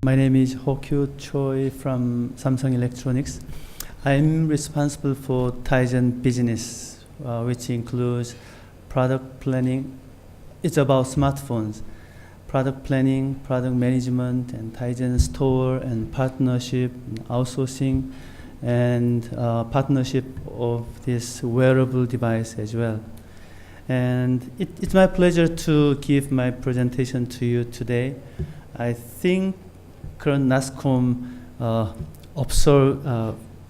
My name is Hokyu Choi from Samsung Electronics. I'm responsible for Tizen business, which includes product planning. It's about smartphones, product planning, product management, and Tizen store and partnership, and outsourcing, and partnership of this wearable device as well. And it's my pleasure to give my presentation to you today. I think current Nasscom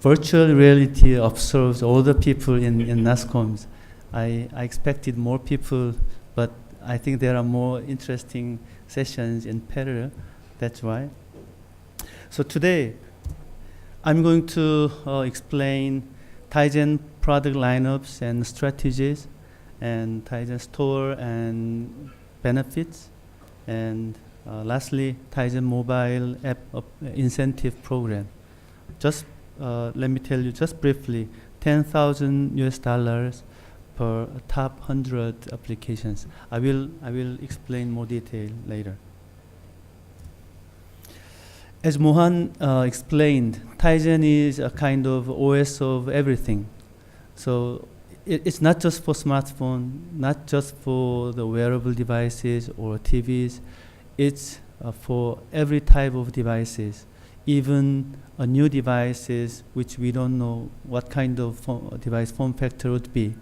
virtual reality observes all the people in Nasscoms. I expected more people, but I think there are more interesting sessions in parallel. That's why. So today, I'm going to explain Tizen product lineups and strategies, and Tizen store and benefits, and lastly, Tizen mobile app incentive program. Just let me tell you just briefly, $10,000 per top 100 applications. I will explain more detail later. As Mohan explained, Tizen is a kind of OS of everything. So it's not just for smartphone, not just for the wearable devices or TVs. It's for every type of devices, even new devices which we don't know what kind of device form factor would be.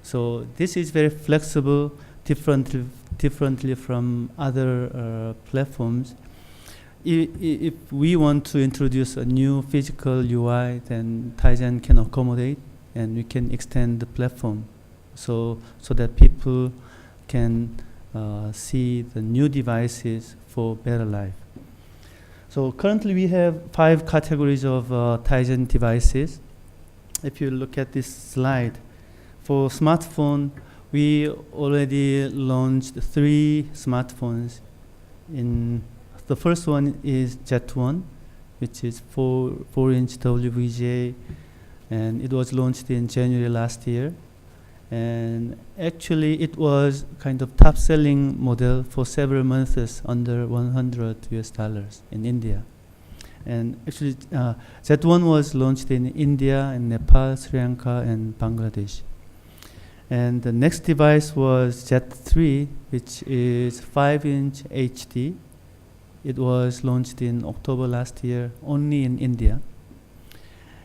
So this is very flexible, differently from other platforms. If we want to introduce a new physical UI, then Tizen can accommodate, and we can extend the platform so that people can see the new devices for better life. So currently we have 5 categories of Tizen devices. If you look at this slide, for smartphone, we already launched 3 smartphones. The first one is Z1, which is 4-inch WVGA, and it was launched in January last year. And actually, it was kind of top-selling model for several months, under $100 in India. And actually, Z1 was launched in India and Nepal, Sri Lanka, and Bangladesh. And the next device was Z3, which is 5-inch HD. It was launched in October last year, only in India.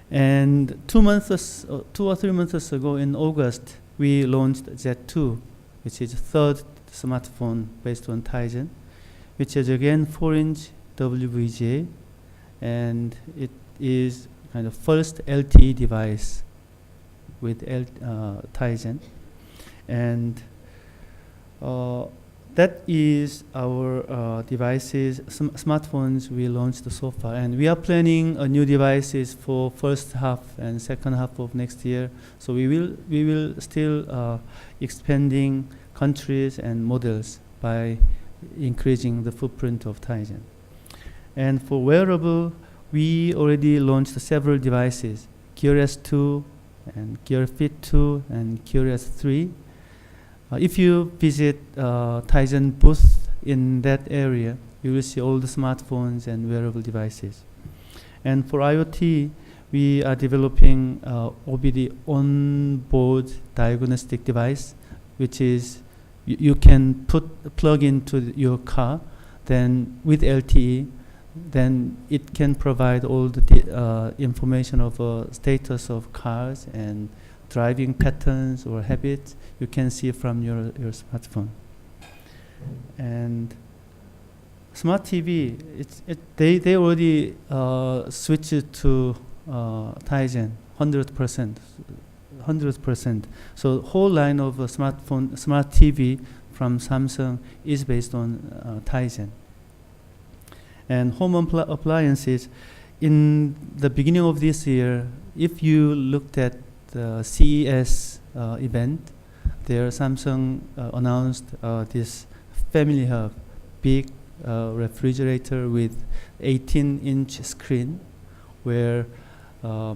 And 2 or 3 months ago, in August, we launched Z2, which is the 3rd smartphone based on Tizen, which is again 4-inch WVGA, and it is kind of first LTE device with Tizen. And that is our devices, smartphones we launched so far. And we are planning new devices for first half and second half of next year. So we will still expanding countries and models by increasing the footprint of Tizen. And for wearable, we already launched several devices, Gear S2 and Gear Fit 2 and Gear S3. If you visit Tizen booth in that area, you will see all the smartphones and wearable devices. And for IoT, we are developing OBD on-board diagnostic device, which is you can plug into your car, then with LTE, then it can provide all the information of status of cars and driving patterns or habits you can see from your smartphone. And smart TV, they already switched to Tizen 100%. So whole line of smart TV from Samsung is based on Tizen. And home appliances, in the beginning of this year, if you looked at the CES event, there Samsung announced this Family Hub, big refrigerator with 18-inch screen, where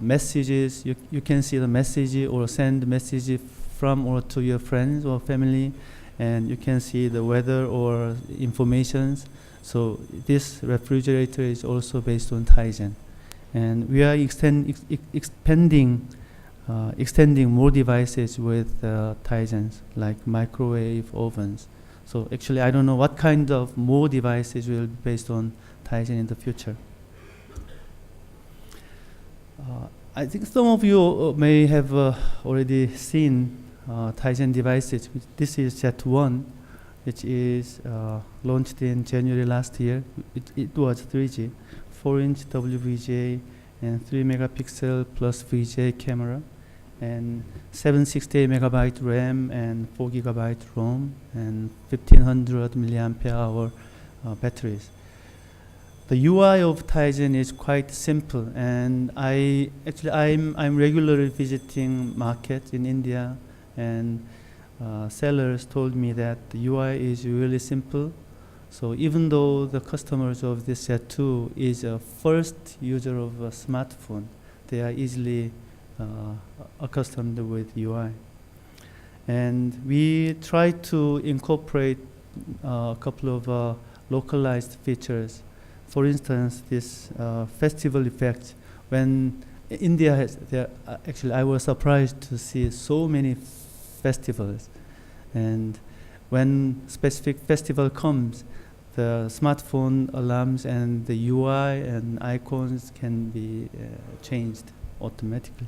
messages, you can see the message or send message from or to your friends or family, and you can see the weather or informations So this refrigerator is also based on Tizen, and we are extending more devices with Tizens, like microwave ovens. So actually, I don't know what kind of more devices will be based on Tizen in the future. I think some of you may have already seen Tizen devices. This is Z1, which is launched in January last year. It was 3G, 4-inch WVGA and 3 megapixel plus VGA camera, and 768 megabyte RAM and 4 gigabyte ROM, and 1500 milliampere hour batteries. The UI of Tizen is quite simple, and I'm regularly visiting markets in India, and sellers told me that the UI is really simple. So even though the customers of this Z2 is a first user of a smartphone, they are easily accustomed with UI. And we try to incorporate a couple of localized features. For instance, this festival effect. When India has, actually I was surprised to see so many festivals. And when specific festival comes, the smartphone alarms and the UI and icons can be changed automatically.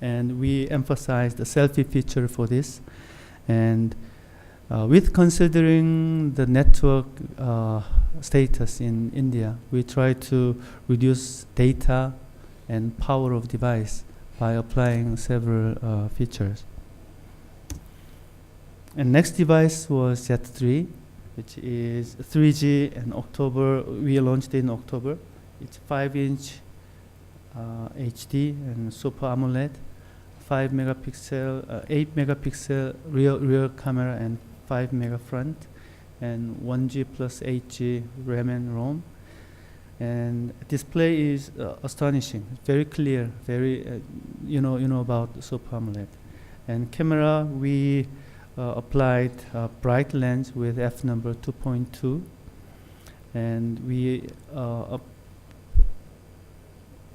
And we emphasize the selfie feature for this. And with considering the network status in India, we try to reduce data and power of device by applying several features. And next device was Z3, which is 3G in October. We launched in October. It's 5-inch HD and Super AMOLED, 5 megapixel, 8 megapixel rear camera and 5 mega front, and 1G plus 8G RAM and ROM. And display is astonishing, very clear, very you know about Super AMOLED. And camera, we applied a bright lens with f number 2.2, and we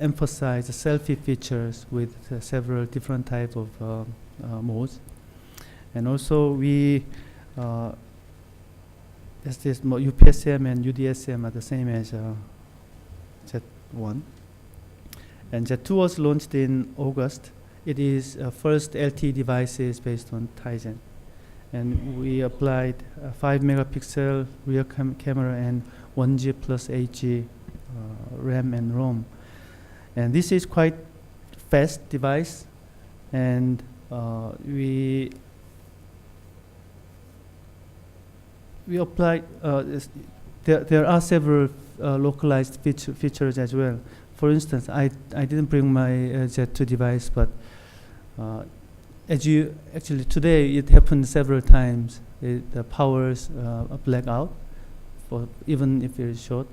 emphasize the selfie features with several different type of modes. And also we this UPSM and UDSM are the same as Z1. And Z2 was launched in August. It is first LTE devices based on Tizen. And we applied 5 megapixel rear camera and 1G plus 8G RAM and ROM. And this is quite fast device, and we applied. There are several localized features as well. For instance, I didn't bring my Z2 device, but actually today it happened several times. The powers black out, for even if it is short.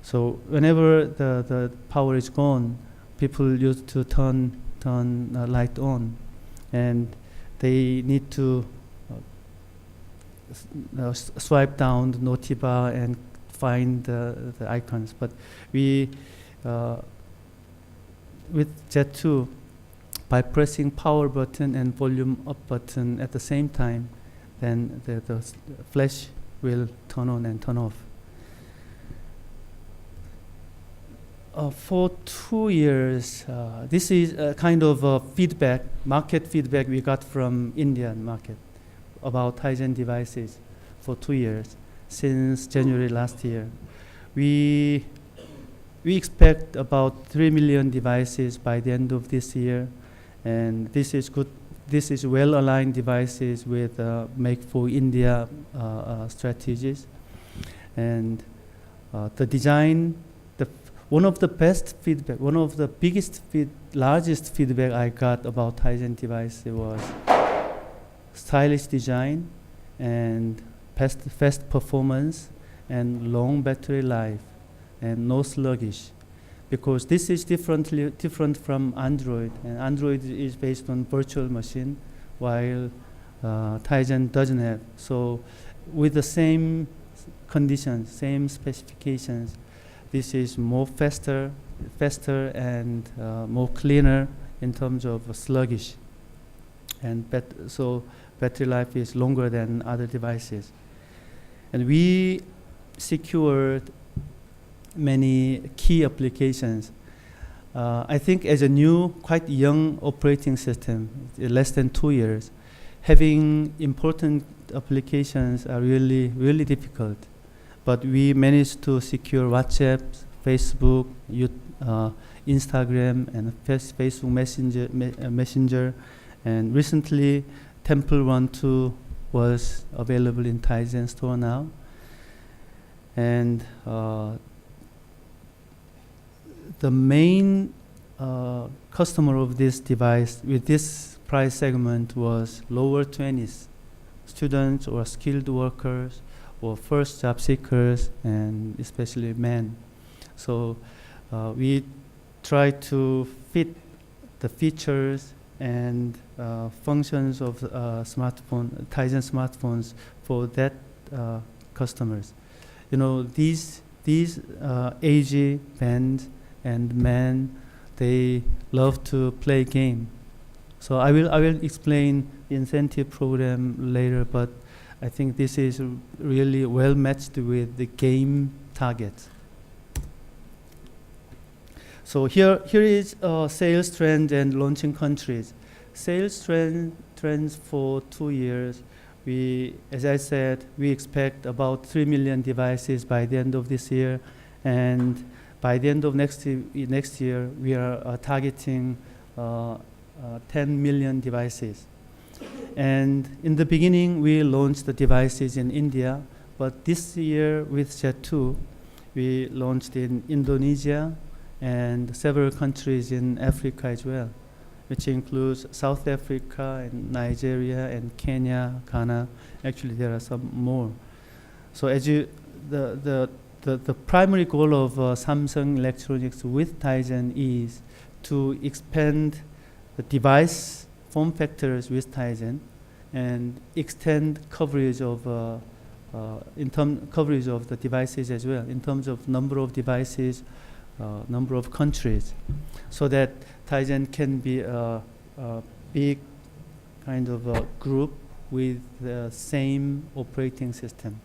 So whenever the power is gone, people used to turn light on, and they need to swipe down the noti bar and find the icons. But we with Z2, by pressing power button and volume up button at the same time, then the flash will turn on and turn off. For 2 years, this is a kind of market feedback we got from Indian market about Tizen devices for 2 years, since January last year. We expect about 3 million devices by the end of this year, and this is good. This is well-aligned devices with Make for India strategies, and the design. One of the best feedback, one of the largest feedback I got about Tizen device was stylish design and fast performance and long battery life and no sluggish, because this is different from Android, and Android is based on virtual machine, while Tizen doesn't have. So with the same conditions, same specifications. This is more faster and more cleaner in terms of sluggish, and so battery life is longer than other devices. And we secured many key applications. I think as a new, quite young operating system, less than 2 years, having important applications are really difficult. But we managed to secure WhatsApp, Facebook, Instagram, and Facebook Messenger. And recently, Temple Run 2 was available in Tizen store now. And the main customer of this device with this price segment was lower 20s, students or skilled workers or first job seekers, and especially men. So we try to fit the features and functions of Tizen smartphones for that customers. You know, these age band and men, they love to play game. So I will explain the incentive program later, but I think this is really well matched with the game targets. So here is sales trend and launching countries. Sales trends for 2 years. As I said, we expect about 3 million devices by the end of this year, and by the end of next year, we are targeting 10 million devices. And in the beginning, we launched the devices in India, but this year with Jet 2, we launched in Indonesia and several countries in Africa as well, which includes South Africa and Nigeria and Kenya, Ghana. Actually, there are some more. So the primary goal of Samsung Electronics with Tizen is to expand the device form factors with Tizen and extend coverage of coverage of the devices as well in terms of number of devices, number of countries, so that Tizen can be a big kind of a group with the same operating system.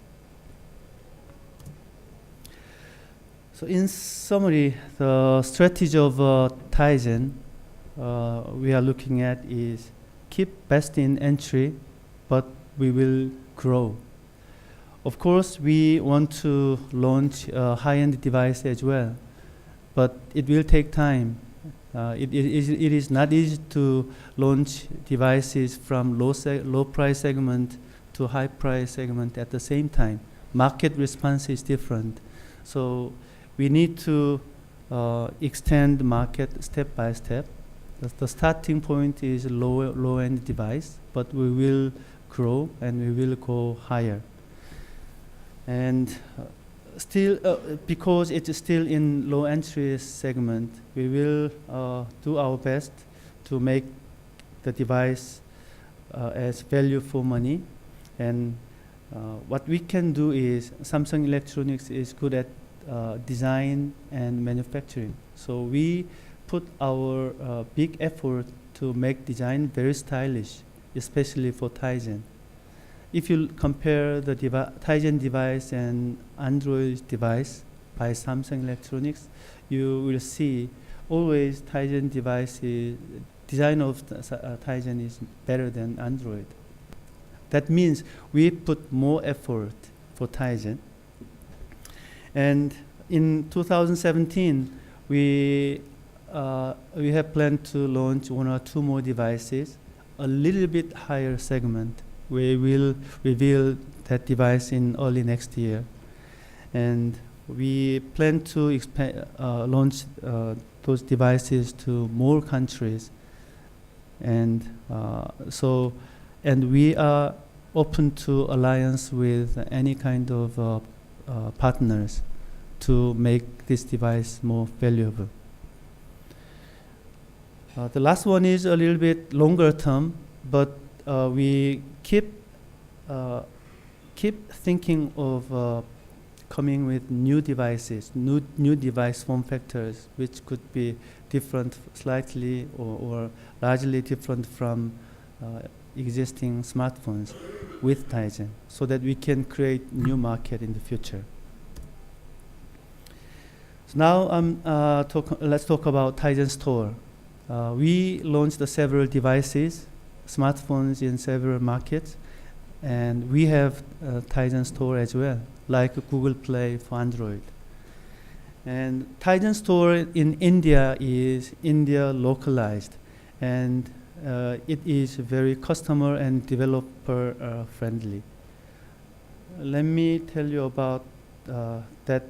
So in summary, the strategy of Tizen we are looking at is keep best in entry, but we will grow. Of course, we want to launch a high-end device as well, but it will take time. It is not easy to launch devices from low price segment to high price segment at the same time. Market response is different. So we need to extend the market step by step. The starting point is low-end device, but we will grow and we will go higher. And still, because it is still in low entry segment, we will do our best to make the device as value for money. And what we can do is, Samsung Electronics is good at design and manufacturing. So we put our big effort to make design very stylish, especially for Tizen. If you compare the Tizen device and Android device by Samsung Electronics, you will see always Tizen design of Tizen is better than Android. That means we put more effort for Tizen. And in 2017, we have planned to launch 1 or 2 more devices, a little bit higher segment. We will reveal that device in early next year. And we plan to launch those devices to more countries. And and we are open to alliance with any kind of partners to make this device more valuable. The last one is a little bit longer term, but we keep keep thinking of coming with new devices, new device form factors, which could be different slightly or largely different from existing smartphones with Tizen, so that we can create new market in the future. So now let's talk about Tizen Store. We launched several devices, smartphones in several markets, and we have Tizen Store as well, like Google Play for Android. And Tizen Store in India is India localized, and it is very customer and developer friendly. Let me tell you about that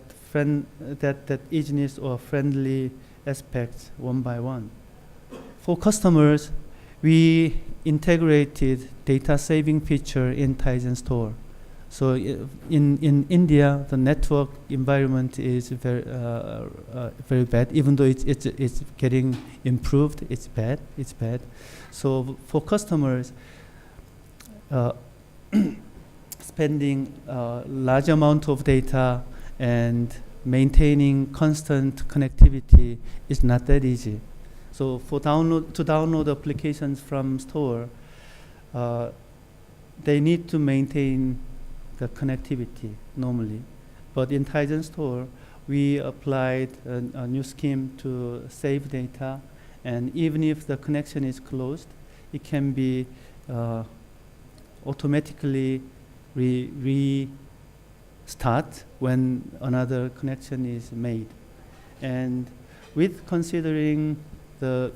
easiness or friendly aspects one by one. For customers, we integrated data saving feature in Tizen Store. So in India, the network environment is very bad. Even though it's getting improved, it's bad. So for customers, spending large amount of data and maintaining constant connectivity is not that easy. So to download applications from store, they need to maintain the connectivity normally. But in Tizen Store, we applied a new scheme to save data, and even if the connection is closed, it can be automatically restart when another connection is made. And with considering the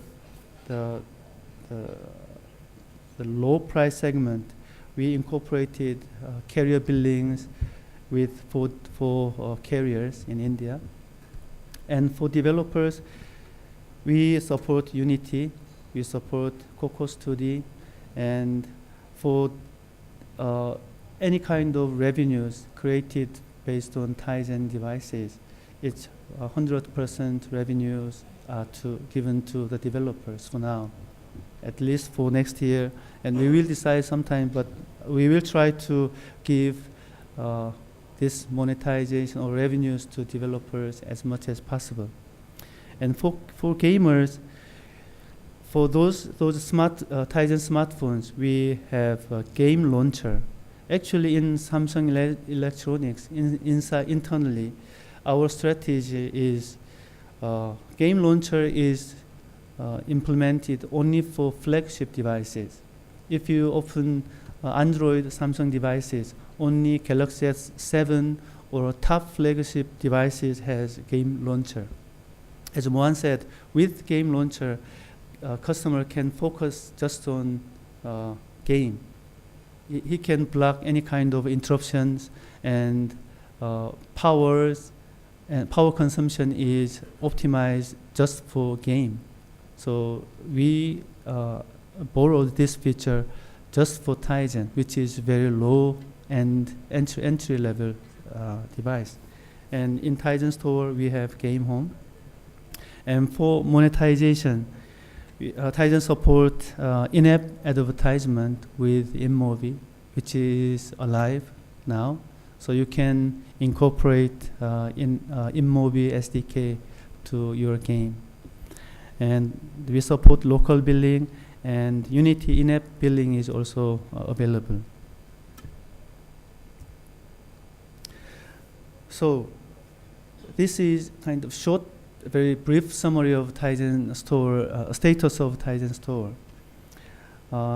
low price segment, we incorporated carrier billings for carriers in India. And for developers, we support Unity, we support Cocos 2D, and for any kind of revenues created based on Tizen devices, it's 100% revenues are given to the developers for now, at least for next year. And we will decide sometime, but we will try to give this monetization or revenues to developers as much as possible. And for gamers, for those Tizen smartphones, we have a game launcher. Actually, in Samsung Electronics, internally, our strategy is game launcher is implemented only for flagship devices. If you open Android Samsung devices, only Galaxy S7 or top flagship devices has game launcher. As Mohan said, with game launcher, customer can focus just on game. He can block any kind of interruptions, and power consumption is optimized just for game. So we borrowed this feature just for Tizen, which is very low and entry level device. And in Tizen Store, we have Game Home. And for monetization, Tizen support in-app advertisement with InMobi, which is alive now. So you can incorporate InMobi SDK to your game. And we support local billing, and Unity in-app billing is also available. So this is kind of short, very brief summary of Tizen Store, status of Tizen Store.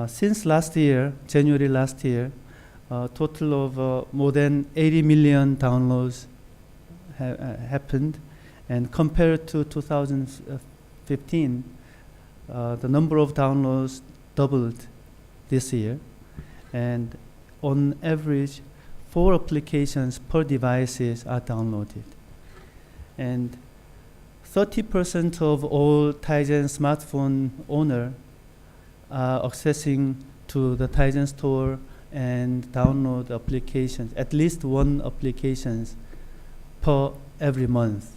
Since last year, January last year, a total of more than 80 million downloads happened, and compared to 2015, the number of downloads doubled this year, and on average, 4 applications per devices are downloaded. And 30% of all Tizen smartphone owner are accessing to the Tizen Store and download applications, at least one applications per every month.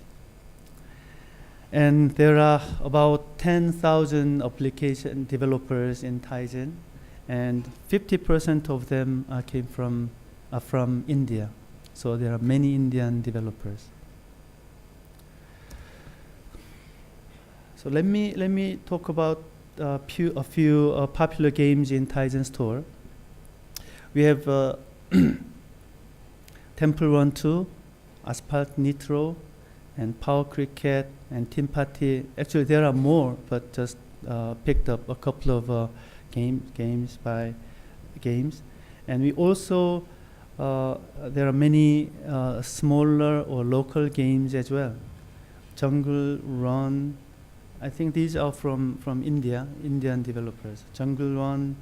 And there are about 10,000 application developers in Tizen, and 50% of them came from are from India. So there are many Indian developers. So let me talk about a few popular games in Tizen store. We have Temple Run 2, Asphalt Nitro, and Power Cricket and Team Party. Actually, there are more, but just picked up a couple of games. And we also there are many smaller or local games as well. Jungle Run. I think these are from Indian developers. Jungle Run,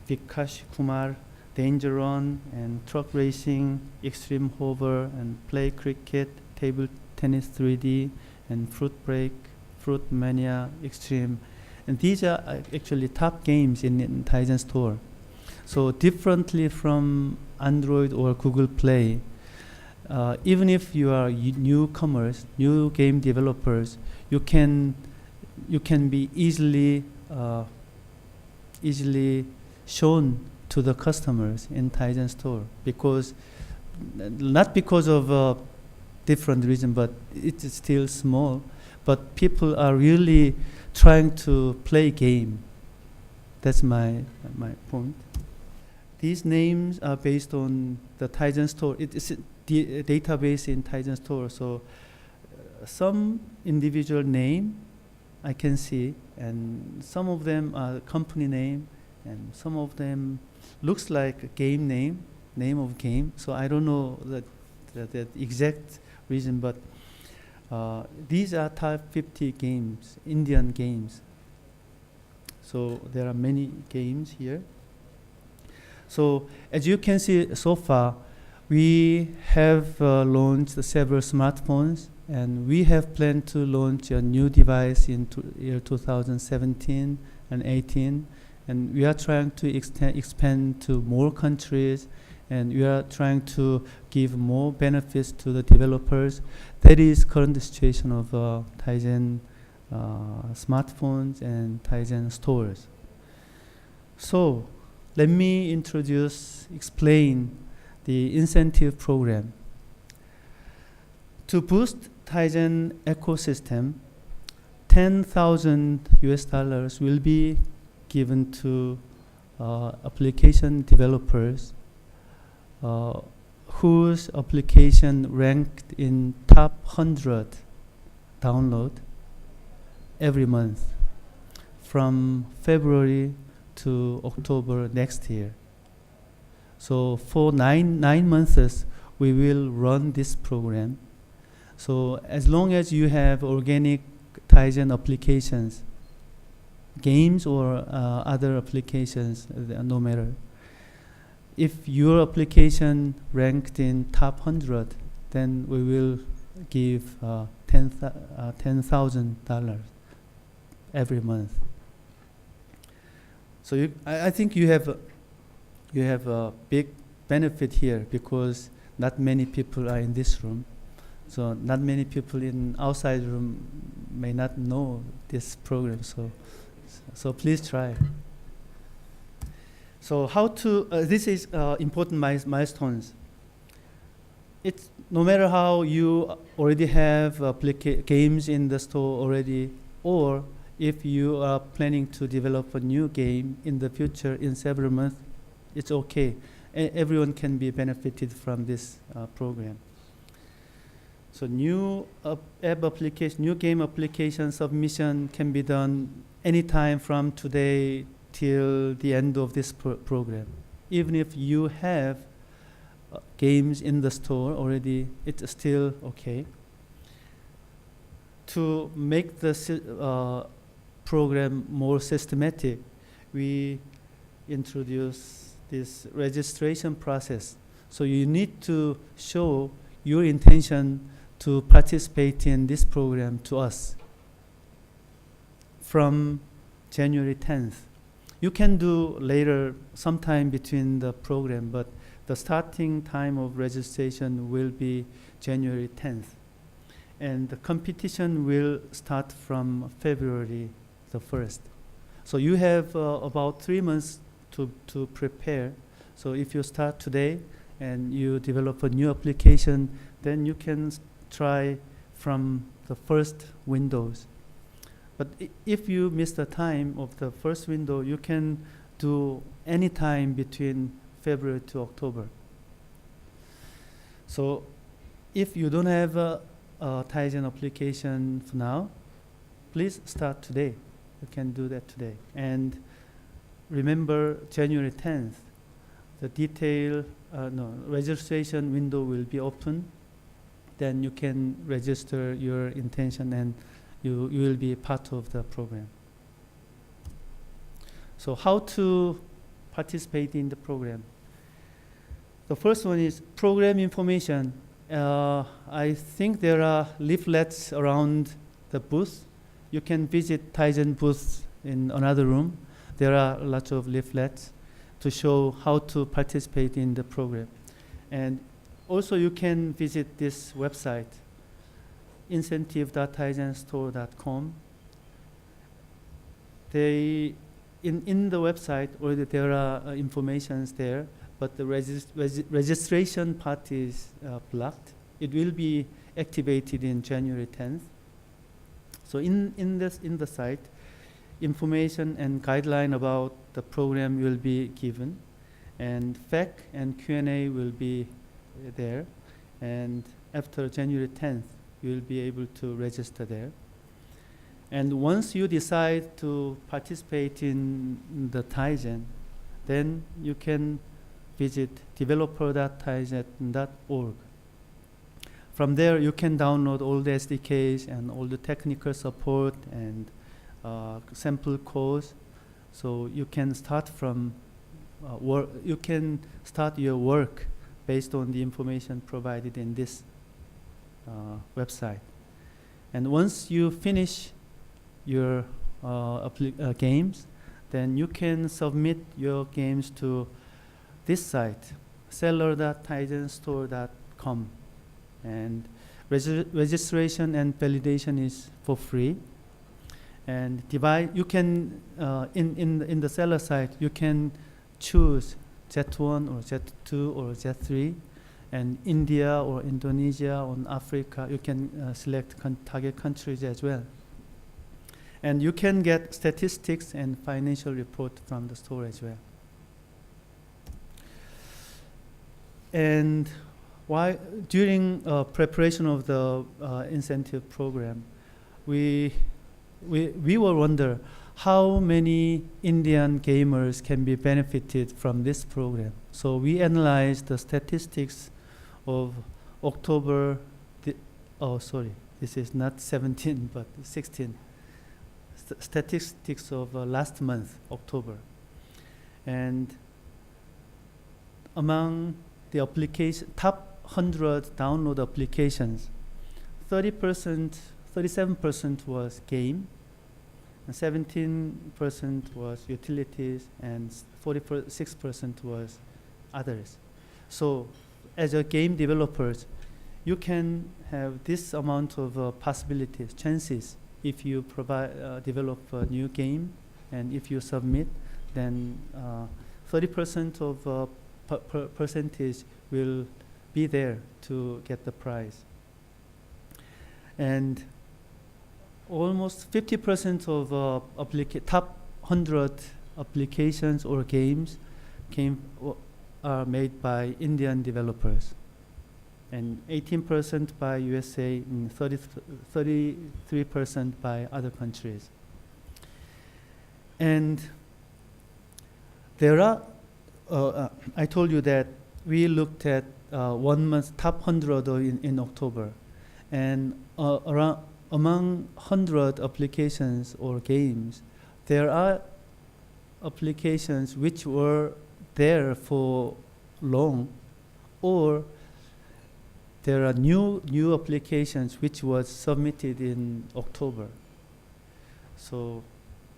Vikash Kumar, Danger Run, and Truck Racing, Extreme Hover, and Play Cricket, Table Tennis 3D, and Fruit Break, Fruit Mania Extreme. And these are actually top games in Tizen store. So differently from Android or Google Play, even if you are newcomers, new game developers, you can be easily shown to the customers in Tizen store, because not because of different reason, but it's still small. But people are really trying to play game. That's my point. These names are based on the Tizen store. It is the database in Tizen store. So some individual name I can see, and some of them are company name, and some of them looks like a game name of game. So I don't know that exact reason, but these are top 50 games, Indian games. So there are many games here. So as you can see so far, we have launched several smartphones, and we have planned to launch a new device in year 2017 and 18. And we are trying to expand to more countries, and we are trying to give more benefits to the developers. That is current situation of Tizen smartphones and Tizen stores. So let me explain the incentive program. To boost Tizen ecosystem, $10,000 will be given to application developers whose application ranked in top 100 download every month from February to October next year. So for nine months, we will run this program. So as long as you have organic Tizen applications, games or other applications, no matter, if your application ranked in top 100, then we will give $10,000 every month. So I think you have a big benefit here, because not many people are in this room. So not many people in outside room may not know this program. So please try. So how to? This is important milestones. It's no matter how you already have games in the store already, or if you are planning to develop a new game in the future in several months, it's okay. Everyone can be benefited from this program. So new game application submission can be done anytime from today till the end of this program. Even if you have games in the store already, it's still okay. To make the program more systematic, we introduce this registration process. So you need to show your intention to participate in this program to us from January 10th. You can do later, sometime between the program, but the starting time of registration will be January 10th. And the competition will start from February the 1st. So you have about 3 months to prepare. So if you start today and you develop a new application, then you can try from the first windows. But if you miss the time of the first window, you can do any time between February to October. So if you don't have a Tizen application for now, please start today. You can do that today. And remember, January 10th, the registration window will be open. Then you can register your intention and you will be part of the program. So how to participate in the program? The first one is program information. I think there are leaflets around the booth. You can visit Tizen booth in another room. There are lots of leaflets to show how to participate in the program. And also you can visit this website, Incentive.Tizenstore.com. In the website already there are informations there, but the registration part is blocked. It will be activated in January 10th. So in the site, information and guideline about the program will be given, and FAQ and Q&A will be there. And after January 10th, you will be able to register there. And once you decide to participate in the Tizen, then you can visit developer.tizen.org. From there, you can download all the SDKs and all the technical support and sample codes. So you can start from you can start your work based on the information provided in this website. And once you finish your games, then you can submit your games to this site, seller.tizenstore.com. And registration and validation is for free. And you can in the seller site you can choose Z1 or Z2 or Z3, and India or Indonesia or Africa. You can select target countries as well. And you can get statistics and financial report from the store as well. And during preparation of the incentive program, we will wonder how many Indian gamers can be benefited from this program. So we analyzed the statistics of October. This is not 17 but 16. Statistics of last month, October, and among the top 100 download applications, 37% was game, and 17% was utilities, and 46% was others. So, as a game developers, you can have this amount of possibilities, chances. If you develop a new game, and if you submit, then 30% of percentage will be there to get the prize. And almost 50% of top 100 applications or games are made by Indian developers, and 18% by USA, and 33% by other countries. And there are, I told you that we looked at 1 month top 100 in October, and among 100 applications or games, there are applications which were there for long, or there are new applications which was submitted in October. So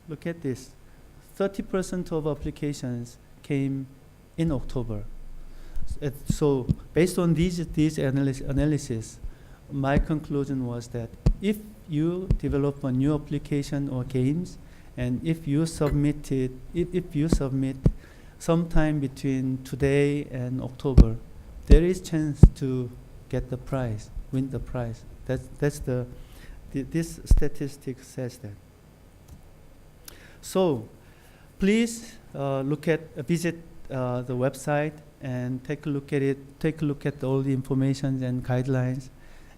look at this. 30% of applications came in October. So based on these analysis, my conclusion was that if you develop a new application or games, and if you submit sometime between today and October, there is chance to get the prize, win the prize. That's this statistic says that. So please visit the website and take a look at it. Take a look at all the information and guidelines,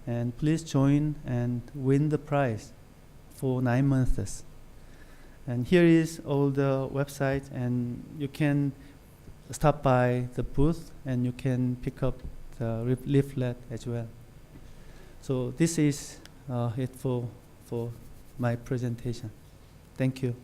and please join and win the prize for 9 months. And here is all the website, and you can stop by the booth and you can pick up the leaflet as well. So this is it for my presentation. Thank you.